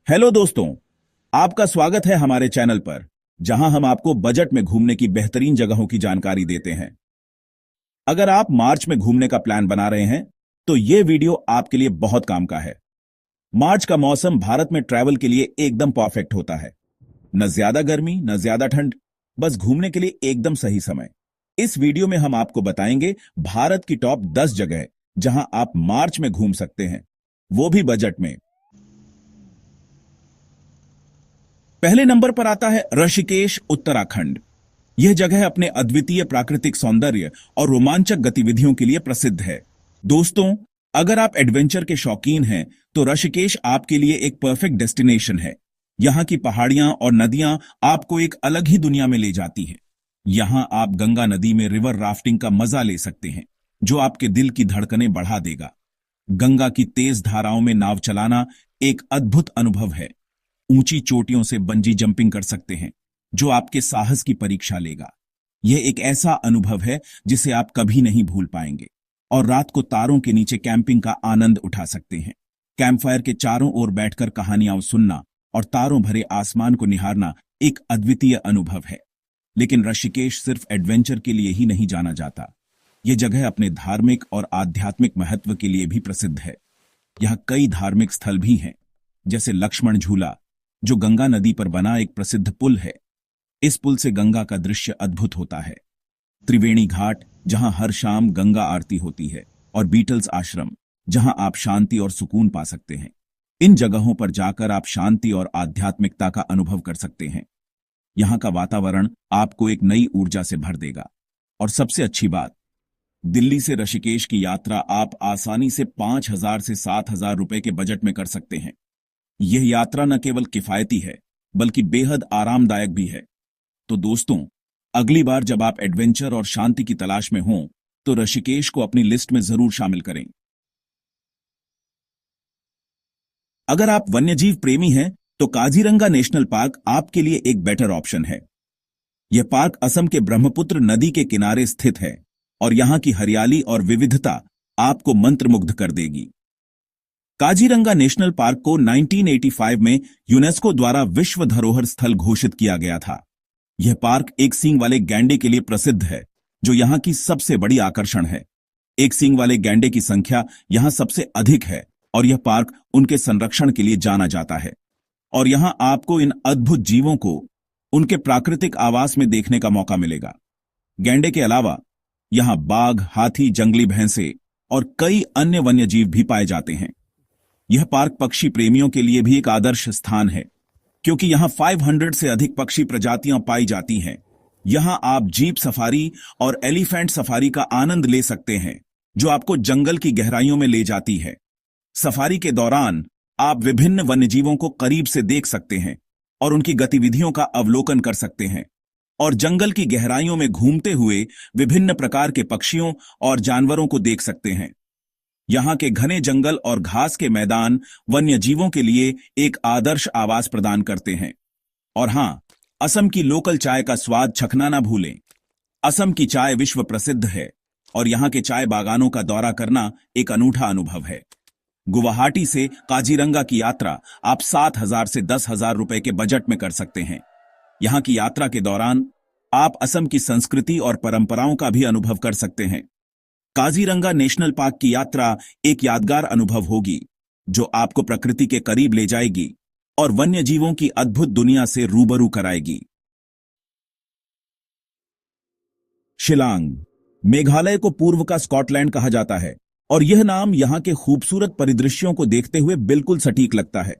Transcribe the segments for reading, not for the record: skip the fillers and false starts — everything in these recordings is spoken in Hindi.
हेलो दोस्तों, आपका स्वागत है हमारे चैनल पर, जहां हम आपको बजट में घूमने की बेहतरीन जगहों की जानकारी देते हैं। अगर आप मार्च में घूमने का प्लान बना रहे हैं, तो ये वीडियो आपके लिए बहुत काम का है। मार्च का मौसम भारत में ट्रैवल के लिए एकदम परफेक्ट होता है। न ज्यादा गर्मी न ज्यादा ठंड, बस घूमने के लिए एकदम सही समय। इस वीडियो में हम आपको बताएंगे भारत की टॉप 10 जगह जहां आप मार्च में घूम सकते हैं, वो भी बजट में। पहले नंबर पर आता है ऋषिकेश, उत्तराखंड। यह जगह अपने अद्वितीय प्राकृतिक सौंदर्य और रोमांचक गतिविधियों के लिए प्रसिद्ध है। दोस्तों, अगर आप एडवेंचर के शौकीन हैं, तो ऋषिकेश आपके लिए एक परफेक्ट डेस्टिनेशन है। यहाँ की पहाड़ियां और नदियां आपको एक अलग ही दुनिया में ले जाती हैं। यहाँ आप गंगा नदी में रिवर राफ्टिंग का मजा ले सकते हैं, जो आपके दिल की धड़कनें बढ़ा देगा। गंगा की तेज धाराओं में नाव चलाना एक अद्भुत अनुभव है। ऊंची चोटियों से बंजी जंपिंग कर सकते हैं, जो आपके साहस की परीक्षा लेगा। यह एक ऐसा अनुभव है जिसे आप कभी नहीं भूल पाएंगे। और रात को तारों के नीचे कैंपिंग का आनंद उठा सकते हैं। कैंपफायर के चारों ओर बैठकर कहानियां सुनना और तारों भरे आसमान को निहारना एक अद्वितीय अनुभव है। लेकिन ऋषिकेश सिर्फ एडवेंचर के लिए ही नहीं जाना जाता। यह जगह अपने धार्मिक और आध्यात्मिक महत्व के लिए भी प्रसिद्ध है। यहां कई धार्मिक स्थल भी हैं, जैसे लक्ष्मण झूला, जो गंगा नदी पर बना एक प्रसिद्ध पुल है। इस पुल से गंगा का दृश्य अद्भुत होता है। त्रिवेणी घाट, जहां हर शाम गंगा आरती होती है, और बीटल्स आश्रम, जहां आप शांति और सुकून पा सकते हैं। इन जगहों पर जाकर आप शांति और आध्यात्मिकता का अनुभव कर सकते हैं। यहां का वातावरण आपको एक नई ऊर्जा से भर देगा। और सबसे अच्छी बात, दिल्ली से ऋषिकेश की यात्रा आप आसानी से 5,000 से 7,000 रुपए के बजट में कर सकते हैं। यह यात्रा न केवल किफायती है, बल्कि बेहद आरामदायक भी है। तो दोस्तों, अगली बार जब आप एडवेंचर और शांति की तलाश में हों, तो ऋषिकेश को अपनी लिस्ट में जरूर शामिल करें। अगर आप वन्यजीव प्रेमी हैं, तो काजीरंगा नेशनल पार्क आपके लिए एक बेटर ऑप्शन है। यह पार्क असम के ब्रह्मपुत्र नदी के किनारे स्थित है, और यहां की हरियाली और विविधता आपको मंत्रमुग्ध कर देगी। काजीरंगा नेशनल पार्क को 1985 में यूनेस्को द्वारा विश्व धरोहर स्थल घोषित किया गया था। यह पार्क एक सींग वाले गैंडे के लिए प्रसिद्ध है, जो यहां की सबसे बड़ी आकर्षण है। एक सींग वाले गैंडे की संख्या यहां सबसे अधिक है, और यह पार्क उनके संरक्षण के लिए जाना जाता है। और यहां आपको इन अद्भुत जीवों को उनके प्राकृतिक आवास में देखने का मौका मिलेगा। गैंडे के अलावा यहां बाघ, हाथी, जंगली भैंसे और कई अन्य वन्यजीव भी पाए जाते हैं। यह पार्क पक्षी प्रेमियों के लिए भी एक आदर्श स्थान है, क्योंकि यहां 500 से अधिक पक्षी प्रजातियां पाई जाती हैं। यहां आप जीप सफारी और एलिफेंट सफारी का आनंद ले सकते हैं, जो आपको जंगल की गहराइयों में ले जाती है। सफारी के दौरान आप विभिन्न वन्यजीवों को करीब से देख सकते हैं और उनकी गतिविधियों का अवलोकन कर सकते हैं। और जंगल की गहराइयों में घूमते हुए विभिन्न प्रकार के पक्षियों और जानवरों को देख सकते हैं। यहां के घने जंगल और घास के मैदान वन्यजीवों के लिए एक आदर्श आवास प्रदान करते हैं। और हां, असम की लोकल चाय का स्वाद चखना ना भूलें। असम की चाय विश्व प्रसिद्ध है, और यहां के चाय बागानों का दौरा करना एक अनूठा अनुभव है। गुवाहाटी से काजीरंगा की यात्रा आप 7,000 से 10,000 रुपए के बजट में कर सकते हैं। यहां की यात्रा के दौरान आप असम की संस्कृति और परंपराओं का भी अनुभव कर सकते हैं। काजीरंगा नेशनल पार्क की यात्रा एक यादगार अनुभव होगी, जो आपको प्रकृति के करीब ले जाएगी और वन्यजीवों की अद्भुत दुनिया से रूबरू कराएगी। शिलांग, मेघालय को पूर्व का स्कॉटलैंड कहा जाता है, और यह नाम यहां के खूबसूरत परिदृश्यों को देखते हुए बिल्कुल सटीक लगता है।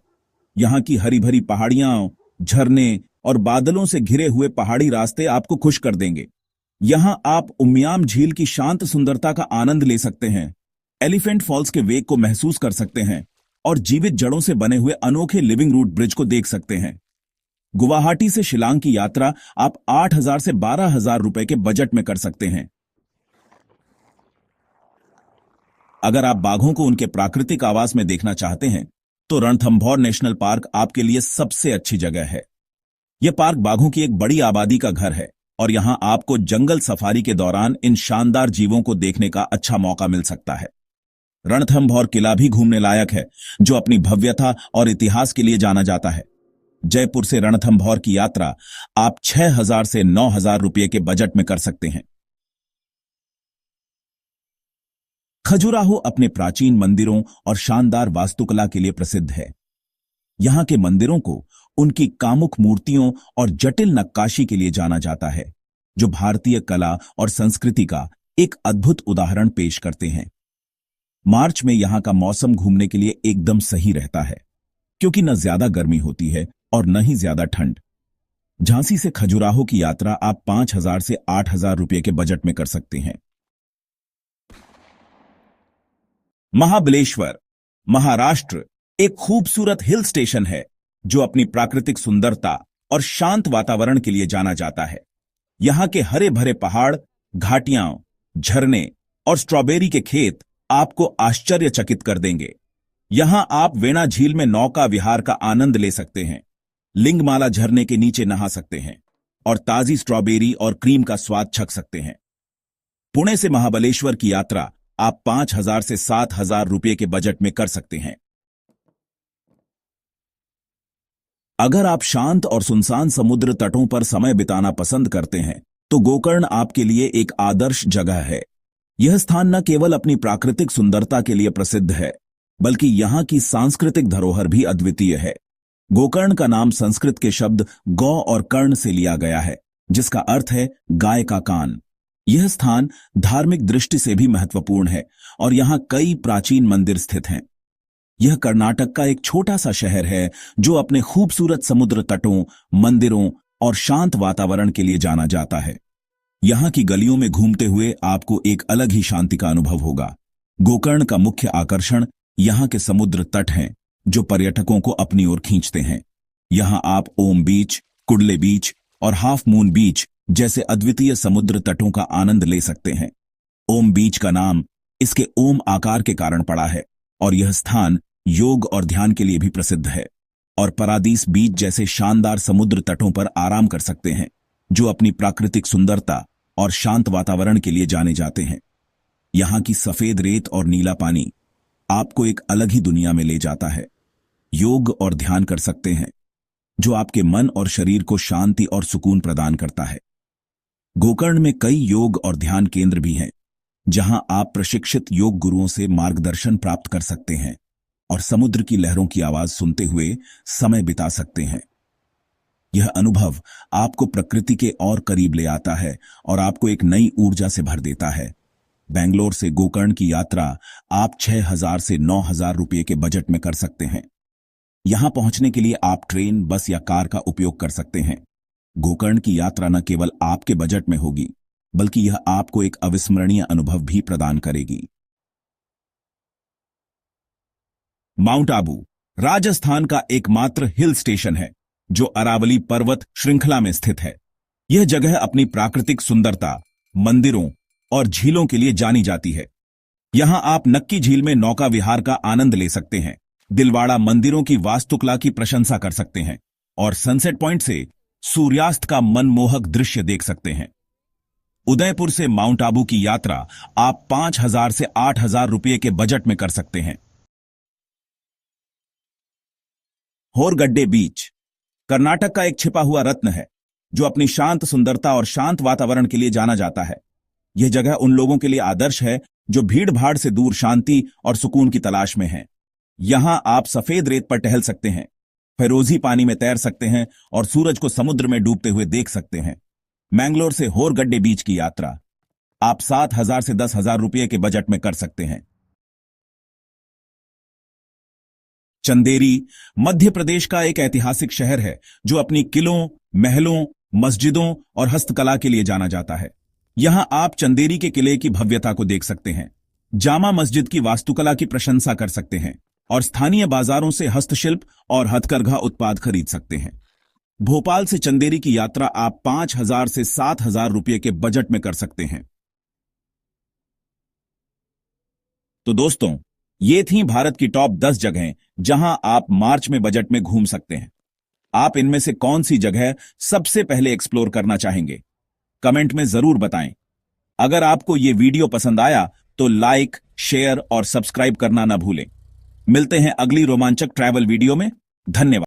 यहां की हरी भरी पहाड़ियां, झरने और बादलों से घिरे हुए पहाड़ी रास्ते आपको खुश कर देंगे। यहां आप उमियाम झील की शांत सुंदरता का आनंद ले सकते हैं, एलिफेंट फॉल्स के वेग को महसूस कर सकते हैं, और जीवित जड़ों से बने हुए अनोखे लिविंग रूट ब्रिज को देख सकते हैं। गुवाहाटी से शिलांग की यात्रा आप 8,000 से 12,000 रुपए के बजट में कर सकते हैं। अगर आप बाघों को उनके प्राकृतिक आवास में देखना चाहते हैं, तो रणथंभौर नेशनल पार्क आपके लिए सबसे अच्छी जगह है। यह पार्क बाघों की एक बड़ी आबादी का घर है, और यहां आपको जंगल सफारी के दौरान इन शानदार जीवों को देखने का अच्छा मौका मिल सकता है। रणथंभौर किला भी घूमने लायक है, जो अपनी भव्यता और इतिहास के लिए जाना जाता है। जयपुर से रणथंभौर की यात्रा आप 6,000 से 9,000 रुपये के बजट में कर सकते हैं। खजुराहो अपने प्राचीन मंदिरों और शानदार वास्तुकला के लिए प्रसिद्ध है। यहां के मंदिरों को उनकी कामुक मूर्तियों और जटिल नक्काशी के लिए जाना जाता है, जो भारतीय कला और संस्कृति का एक अद्भुत उदाहरण पेश करते हैं। मार्च में यहां का मौसम घूमने के लिए एकदम सही रहता है, क्योंकि न ज्यादा गर्मी होती है और न ही ज्यादा ठंड। झांसी से खजुराहो की यात्रा आप 5,000 से 8,000 रुपये के बजट में कर सकते हैं। महाबलेश्वर, महाराष्ट्र एक खूबसूरत हिल स्टेशन है, जो अपनी प्राकृतिक सुंदरता और शांत वातावरण के लिए जाना जाता है। यहां के हरे भरे पहाड़, घाटियां, झरने और स्ट्रॉबेरी के खेत आपको आश्चर्यचकित कर देंगे। यहां आप वेणा झील में नौका विहार का आनंद ले सकते हैं, लिंगमाला झरने के नीचे नहा सकते हैं और ताजी स्ट्रॉबेरी और क्रीम का स्वाद चख सकते हैं। पुणे से महाबलेश्वर की यात्रा आप 5,000 से 7,000 रुपये के बजट में कर सकते हैं। अगर आप शांत और सुनसान समुद्र तटों पर समय बिताना पसंद करते हैं, तो गोकर्ण आपके लिए एक आदर्श जगह है। यह स्थान न केवल अपनी प्राकृतिक सुंदरता के लिए प्रसिद्ध है, बल्कि यहां की सांस्कृतिक धरोहर भी अद्वितीय है। गोकर्ण का नाम संस्कृत के शब्द गौ और कर्ण से लिया गया है, जिसका अर्थ है गाय का कान। यह स्थान धार्मिक दृष्टि से भी महत्वपूर्ण है और यहां कई प्राचीन मंदिर स्थित हैं। यह कर्नाटक का एक छोटा सा शहर है, जो अपने खूबसूरत समुद्र तटों, मंदिरों और शांत वातावरण के लिए जाना जाता है। यहां की गलियों में घूमते हुए आपको एक अलग ही शांति का अनुभव होगा। गोकर्ण का मुख्य आकर्षण यहां के समुद्र तट हैं, जो पर्यटकों को अपनी ओर खींचते हैं। यहां आप ओम बीच, कुडले बीच और हाफ मून बीच जैसे अद्वितीय समुद्र तटों का आनंद ले सकते हैं। ओम बीच का नाम इसके ओम आकार के कारण पड़ा है और यह स्थान योग और ध्यान के लिए भी प्रसिद्ध है। और परादीस बीच जैसे शानदार समुद्र तटों पर आराम कर सकते हैं, जो अपनी प्राकृतिक सुंदरता और शांत वातावरण के लिए जाने जाते हैं। यहां की सफेद रेत और नीला पानी आपको एक अलग ही दुनिया में ले जाता है। योग और ध्यान कर सकते हैं, जो आपके मन और शरीर को शांति और सुकून प्रदान करता है। गोकर्ण में कई योग और ध्यान केंद्र भी हैं, जहां आप प्रशिक्षित योग गुरुओं से मार्गदर्शन प्राप्त कर सकते हैं और समुद्र की लहरों की आवाज सुनते हुए समय बिता सकते हैं। यह अनुभव आपको प्रकृति के और करीब ले आता है और आपको एक नई ऊर्जा से भर देता है। बेंगलोर से गोकर्ण की यात्रा आप 6,000 से 9,000 रुपये के बजट में कर सकते हैं। यहां पहुंचने के लिए आप ट्रेन, बस या कार का उपयोग कर सकते हैं। गोकर्ण की यात्रा न केवल आपके बजट में होगी, बल्कि यह आपको एक अविस्मरणीय अनुभव भी प्रदान करेगी। माउंट आबू राजस्थान का एकमात्र हिल स्टेशन है, जो अरावली पर्वत श्रृंखला में स्थित है। यह जगह अपनी प्राकृतिक सुंदरता, मंदिरों और झीलों के लिए जानी जाती है। यहां आप नक्की झील में नौका विहार का आनंद ले सकते हैं, दिलवाड़ा मंदिरों की वास्तुकला की प्रशंसा कर सकते हैं और सनसेट पॉइंट से सूर्यास्त का मनमोहक दृश्य देख सकते हैं। उदयपुर से माउंट आबू की यात्रा आप 5,000 से 8,000 रुपये के बजट में कर सकते हैं। होरगड्डे बीच कर्नाटक का एक छिपा हुआ रत्न है, जो अपनी शांत सुंदरता और शांत वातावरण के लिए जाना जाता है। यह जगह उन लोगों के लिए आदर्श है जो भीड़ भाड़ से दूर शांति और सुकून की तलाश में हैं। यहां आप सफेद रेत पर टहल सकते हैं, फिरोजी पानी में तैर सकते हैं और सूरज को समुद्र में डूबते हुए देख सकते हैं। मैंगलोर से होरगड्डे बीच की यात्रा आप 7,000 से 10,000 रुपये के बजट में कर सकते हैं। चंदेरी मध्य प्रदेश का एक ऐतिहासिक शहर है, जो अपनी किलों, महलों, मस्जिदों और हस्तकला के लिए जाना जाता है। यहां आप चंदेरी के किले की भव्यता को देख सकते हैं, जामा मस्जिद की वास्तुकला की प्रशंसा कर सकते हैं और स्थानीय बाजारों से हस्तशिल्प और हथकरघा उत्पाद खरीद सकते हैं। भोपाल से चंदेरी की यात्रा आप 5,000 से 7,000 रुपये के बजट में कर सकते हैं। तो दोस्तों, ये थी भारत की टॉप 10 जगहें जहां आप मार्च में बजट में घूम सकते हैं। आप इनमें से कौन सी जगह सबसे पहले एक्सप्लोर करना चाहेंगे? कमेंट में जरूर बताएं। अगर आपको ये वीडियो पसंद आया तो लाइक, शेयर और सब्सक्राइब करना ना भूलें। मिलते हैं अगली रोमांचक ट्रैवल वीडियो में। धन्यवाद।